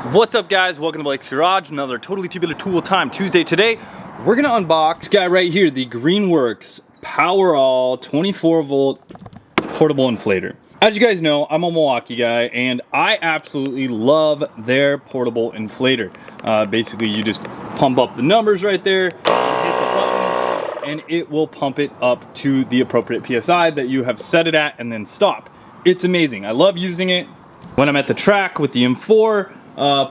What's up, guys? Welcome to Blake's Garage. Another totally tubular tool time Tuesday. Today we're gonna unbox this guy right here, the Greenworks Power 24 volt portable inflator. As you guys know, I'm a Milwaukee guy and I absolutely love their portable inflator. Basically you just pump up the numbers right there and hit the button and it will pump it up to the appropriate PSI that you have set it at and then stop. It's amazing. I love using it when I'm at the track with the M4.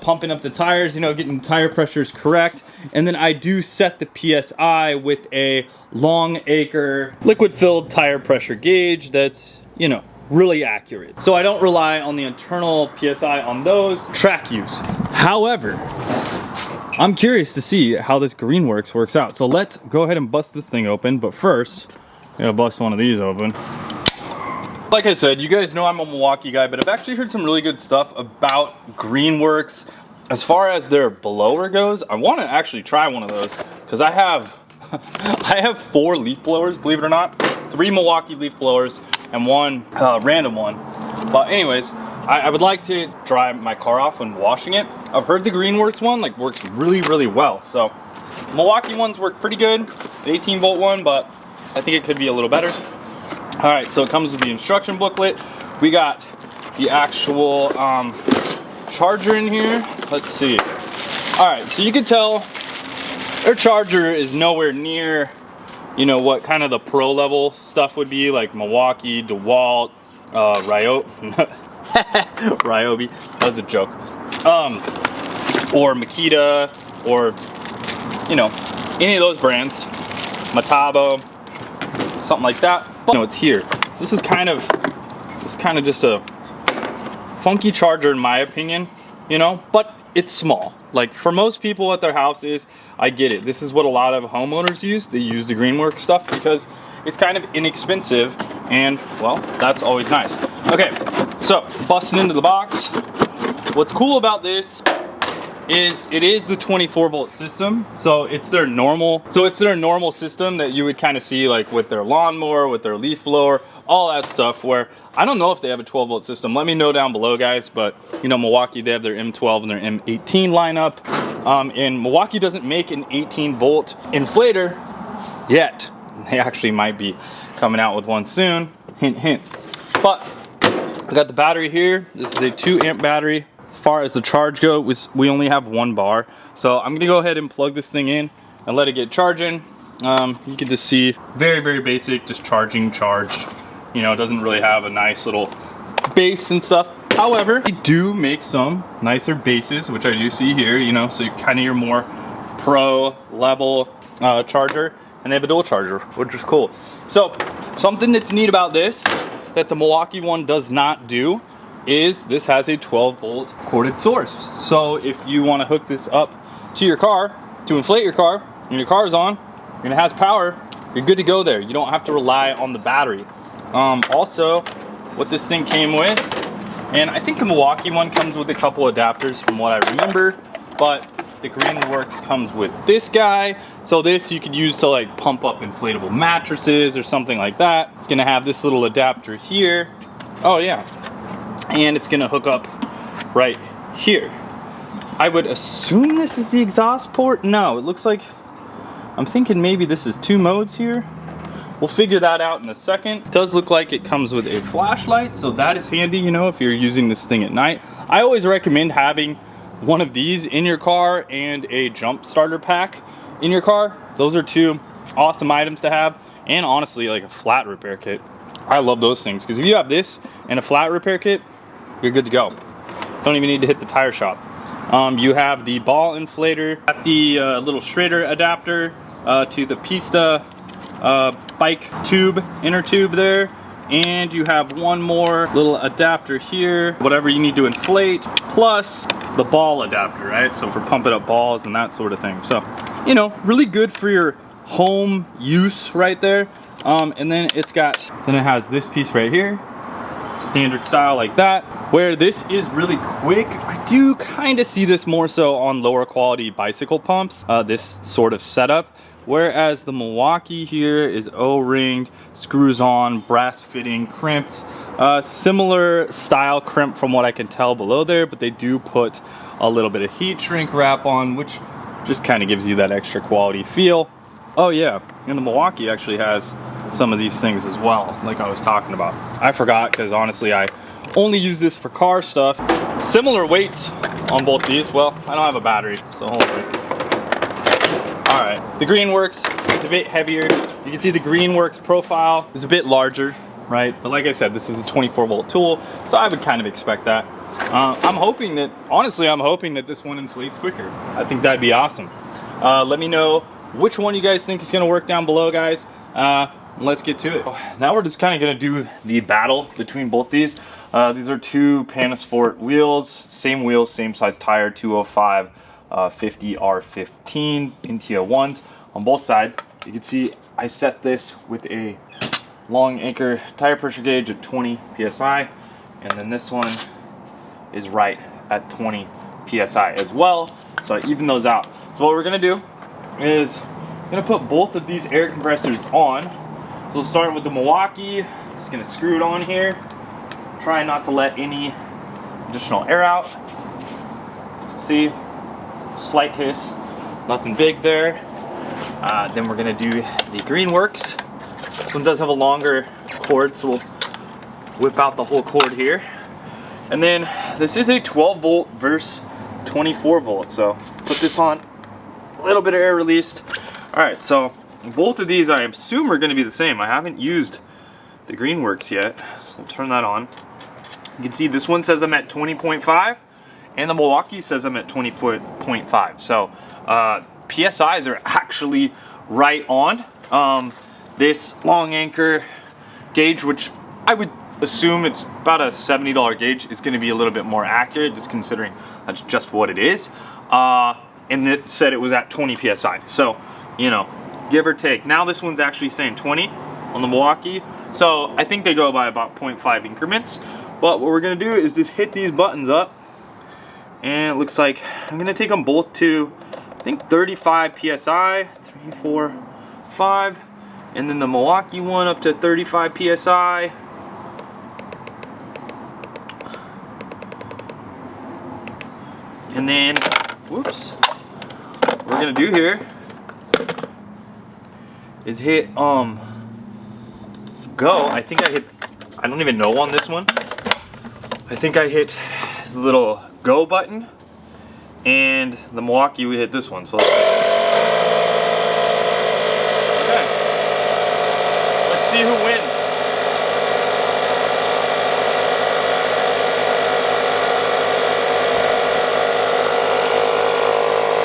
Pumping up the tires, you know, getting tire pressures correct. And then I do set the PSI with a long acre liquid filled tire pressure gauge that's, you know, really accurate. So I don't rely on the internal PSI on those track use. However, I'm curious to see how this Greenworks works out. So let's go ahead and bust this thing open. But first, I'm gonna bust one of these open. Like I said, you guys know I'm a Milwaukee guy, but I've actually heard some really good stuff about Greenworks. As far as their blower goes, I want to actually try one of those because I have I have 4 leaf blowers, believe it or not. 3 Milwaukee leaf blowers and 1 random one. But anyways, I would like to dry my car off when washing it. I've heard the Greenworks one works really well. So Milwaukee ones work pretty good, the 18 volt one, but I think it could be a little better. All right, so it comes with the instruction booklet. We got the actual charger in here. Let's see. All right, so you can tell their charger is nowhere near, you know, what kind of the pro level stuff would be, like Milwaukee, DeWalt, Ryobi, that was a joke. Or Makita, or, you know, any of those brands, Metabo, something like that. No, it's here. So this is kind of just a funky charger in my opinion, you know, but it's small. Like for most people what their house is, I get it. This is what a lot of homeowners use. They use the Greenworks stuff because it's kind of inexpensive and, well, that's always nice. Okay, so busting into the box. What's cool about this is it is the 24 volt system, so it's their normal system that you would kind of see like with their lawnmower, with their leaf blower, all that stuff. Where I don't know if they have a 12 volt system, let me know down below, guys. But you know, Milwaukee, they have their M12 and their M18 lineup, and Milwaukee doesn't make an 18 volt inflator yet. They actually might be coming out with one soon, hint hint. But I got the battery here. This is a 2 amp battery. As far as the charge goes, we only have 1 bar. So I'm gonna go ahead and plug this thing in and let it get charging. You can just see, very basic, just charged. You know, it doesn't really have a nice little base and stuff. However, they do make some nicer bases, which I do see here, you know, so kind of your more pro level charger. And they have a dual charger, which is cool. So something that's neat about this that the Milwaukee one does not do is this has a 12 volt corded source. So if you want to hook this up to your car to inflate your car and your car is on and it has power, you're good to go there. You don't have to rely on the battery. Also, what this thing came with, and I think the Milwaukee one comes with a couple adapters from what I remember, but the Greenworks comes with this guy. So this you could use to like pump up inflatable mattresses or something like that. It's gonna have this little adapter here. Oh yeah. And it's gonna hook up right here. I would assume this is the exhaust port. No, it looks like, I'm thinking maybe this is 2 modes here. We'll figure that out in a second. It does look like it comes with a flashlight, so that is handy, you know, if you're using this thing at night. I always recommend having one of these in your car and a jump starter pack in your car. Those are 2 awesome items to have. And honestly, like a flat repair kit. I love those things, because if you have this and a flat repair kit, you're good to go. Don't even need to hit the tire shop. You have the ball inflator, got the little Schrader adapter to the Pista bike tube, inner tube there. And you have one more little adapter here, whatever you need to inflate, plus the ball adapter, right? So for pumping up balls and that sort of thing. So, you know, really good for your home use right there. And then it has this piece right here, standard style like that. Where this is really quick, I do kind of see this more so on lower quality bicycle pumps, this sort of setup, Whereas the Milwaukee here is O-ringed, screws on, brass fitting, crimped. Similar style crimp from what I can tell below there, but they do put a little bit of heat shrink wrap on, which just kind of gives you that extra quality feel. Oh yeah, and the Milwaukee actually has some of these things as well, like I was talking about. I forgot because honestly I only use this for car stuff. Similar weights on both these. Well, I don't have a battery, so hold on. All right, the Greenworks is a bit heavier. You can see the Greenworks profile is a bit larger, right? But like I said, this is a 24-volt tool, so I would kind of expect that. I'm hoping that, honestly, I'm hoping that this one inflates quicker. I think that'd be awesome. Let me know which one you guys think is gonna work down below, guys. Let's get to it. Now we're just kind of gonna do the battle between both these. These are two Panasport wheels, same size tire, 205 50 R15 Intia 1s on both sides. You can see I set this with a long anchor tire pressure gauge at 20 psi, and then this one is right at 20 psi as well, so I even those out. So what we're gonna do is I'm gonna put both of these air compressors on. So we'll start with the Milwaukee. Just gonna screw it on here, try not to let any additional air out. See, slight hiss, nothing big there. Then we're gonna do the Greenworks. This one does have a longer cord, so we'll whip out the whole cord here. And then this is a 12 volt versus 24 volt, so put this on, a little bit of air released. All right, so both of these I assume are gonna be the same. I haven't used the Greenworks yet, so we'll turn that on. You can see this one says I'm at 20.5, and the Milwaukee says I'm at 20.5. So PSIs are actually right on. This long anchor gauge, which I would assume it's about a $70 gauge, is going to be a little bit more accurate, just considering that's just what it is. And it said it was at 20 psi. So, you know, give or take. Now this one's actually saying 20 on the Milwaukee. So I think they go by about 0.5 increments. But what we're going to do is just hit these buttons up. And it looks like I'm going to take them both to, I think, 35 psi, 3, 4, 5. And then the Milwaukee one up to 35 psi. And then, whoops, what we're going to do here is hit, go. I think I hit, I don't even know on this one. I think I hit the little go button, and the Milwaukee we hit this one. So let's see. Okay. Let's see who wins.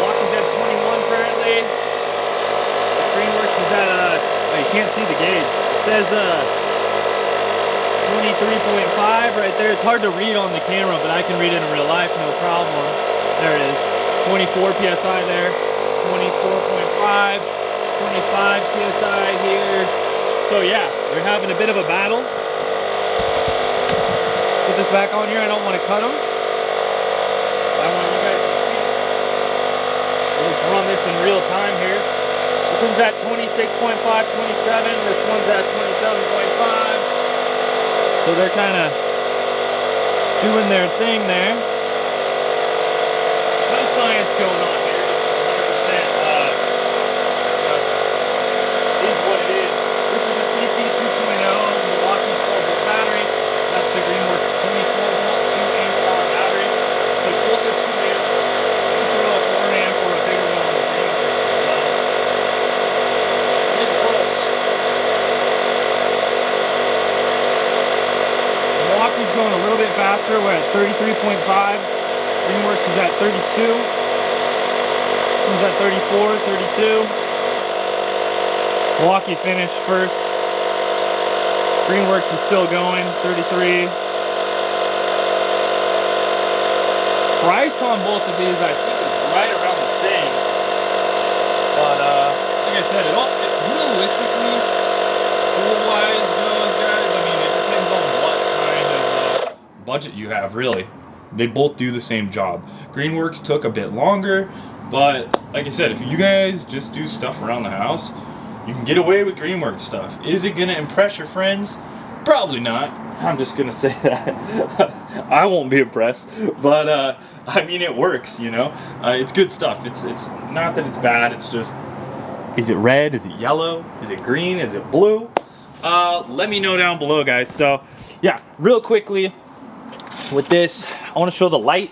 Milwaukee's at 21 currently. The Greenworks is at oh, you can't see the gauge. It says 23.5 right there. It's hard to read on the camera, but I can read it in real life, no problem. There it is. 24 psi there. 24.5. 25 psi here. So yeah, they're having a bit of a battle. Put this back on here. I don't want to cut them. I want you guys to see. We'll just run this in real time here. This one's at 26.5, 27. This one's at 27.5. So they're kind of doing their thing there. No science going on here. This is 100%. Is what it is. This is a CP 2.0 Milwaukee 12-volt battery. That's the Greenworks 24-volt 2-amp-hour battery. So both are 2 amps. You can throw a 4-amp or a bigger one on the Greenworks as well. It's close. Milwaukee's going a little bit faster. We're at 33.5. Greenworks is at 32. This one's at 34, 32. Milwaukee finished first. Greenworks is still going, 33. Price on both of these, I think, is right around the same. But like I said, it's realistically, tool-wise, those guys, I mean, it depends on what kind of budget you have, really. They both do the same job. Greenworks took a bit longer, but like I said, if you guys just do stuff around the house, you can get away with Greenworks stuff. Is it gonna impress your friends? Probably not. I'm just gonna say that. I won't be impressed, but I mean, it works, you know? It's good stuff. It's not that it's bad, it's just, is it red? Is it yellow? Is it green? Is it blue? Let me know down below, guys. So yeah, real quickly with this, I want to show the light,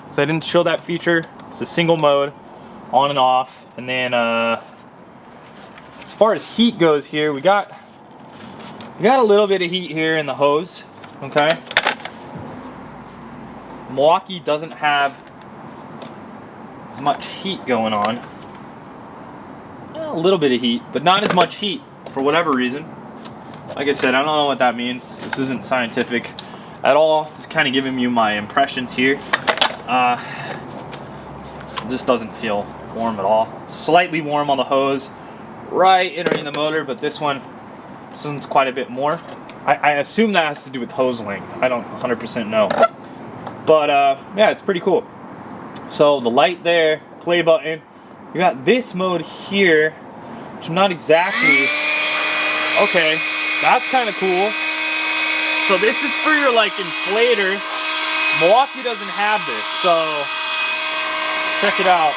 because I didn't show that feature. It's a single mode, on and off. And then as far as heat goes here, we got a little bit of heat here in the hose, okay? Milwaukee doesn't have as much heat going on. A little bit of heat, but not as much heat for whatever reason. Like I said, I don't know what that means. This isn't scientific at all. Just kind of giving you my impressions here. This doesn't feel warm at all. Slightly warm on the hose, right entering the motor, but this one's quite a bit more. I assume that has to do with hose length. I don't 100% know. But yeah, it's pretty cool. So the light there, play button. You got this mode here, which I'm not exactly, okay, that's kind of cool. So this is for your like inflators. Milwaukee doesn't have this, so check it out.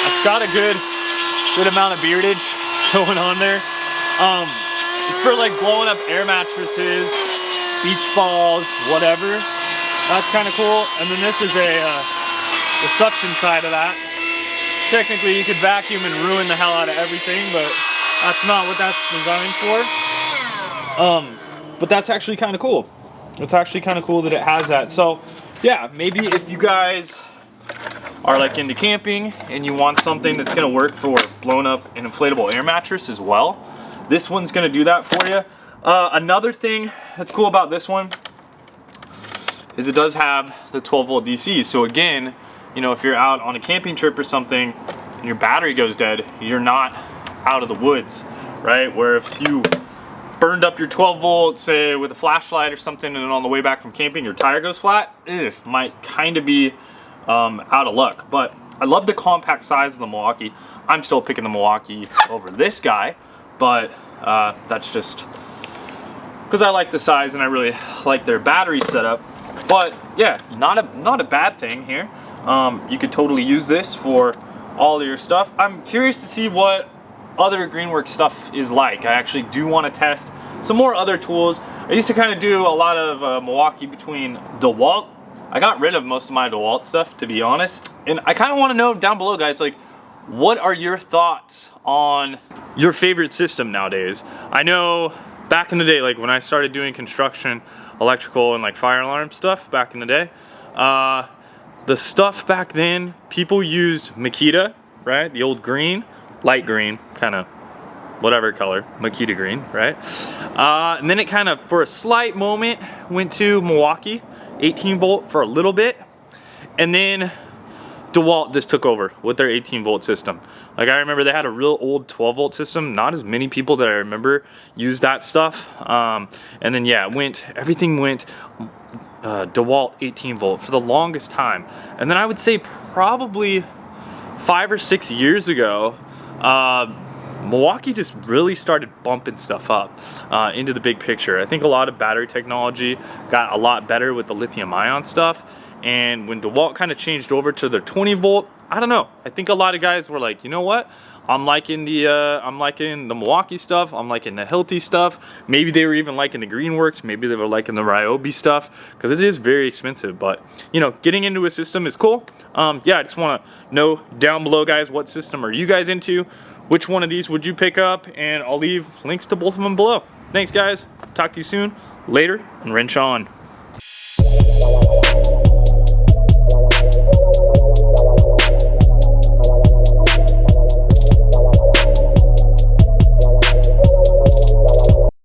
It's got a good amount of beardage going on there. It's for like blowing up air mattresses, beach balls, whatever. That's kind of cool. And then this is the suction side of that. Technically, you could vacuum and ruin the hell out of everything, but that's not what that's designed for. But that's actually kind of cool. It's actually kind of cool that it has that. So yeah, maybe if you guys are like into camping and you want something that's gonna work for blowing up an inflatable air mattress as well, this one's gonna do that for you. Another thing that's cool about this one is it does have the 12-volt DC. So again, you know, if you're out on a camping trip or something and your battery goes dead, you're not out of the woods, right? Where if you burned up your 12-volt, say with a flashlight or something, and then on the way back from camping your tire goes flat, might kind of be out of luck. But I love the compact size of the Milwaukee. I'm still picking the Milwaukee over this guy, but that's just because I like the size and I really like their battery setup. But yeah, not a bad thing here. You could totally use this for all of your stuff. I'm curious to see what other Greenworks stuff is like. I actually do want to test some more other tools. I used to kind of do a lot of Milwaukee between DeWalt. I got rid of most of my DeWalt stuff, to be honest. And I kind of want to know down below, guys, like, what are your thoughts on your favorite system nowadays? I know back in the day, like when I started doing construction, electrical, and like fire alarm stuff back in the day, the stuff back then, people used Makita, right? The old green, light green, kind of whatever color, Makita green, right? And then it kind of, for a slight moment, went to Milwaukee, 18-volt for a little bit. And then DeWalt just took over with their 18-volt system. Like I remember they had a real old 12-volt system. Not as many people that I remember used that stuff. And then yeah, everything went DeWalt 18-volt for the longest time. And then I would say probably 5 or 6 years ago, Milwaukee just really started bumping stuff up into the big picture. I think a lot of battery technology got a lot better with the lithium ion stuff. And when DeWalt kind of changed over to their 20-volt, I don't know. I think a lot of guys were like, you know what? I'm liking the Milwaukee stuff. I'm liking the Hilti stuff. Maybe they were even liking the Greenworks. Maybe they were liking the Ryobi stuff, because it is very expensive. But you know, getting into a system is cool. Yeah, I just want to know down below, guys, what system are you guys into? Which one of these would you pick up? And I'll leave links to both of them below. Thanks, guys. Talk to you soon. Later, and wrench on.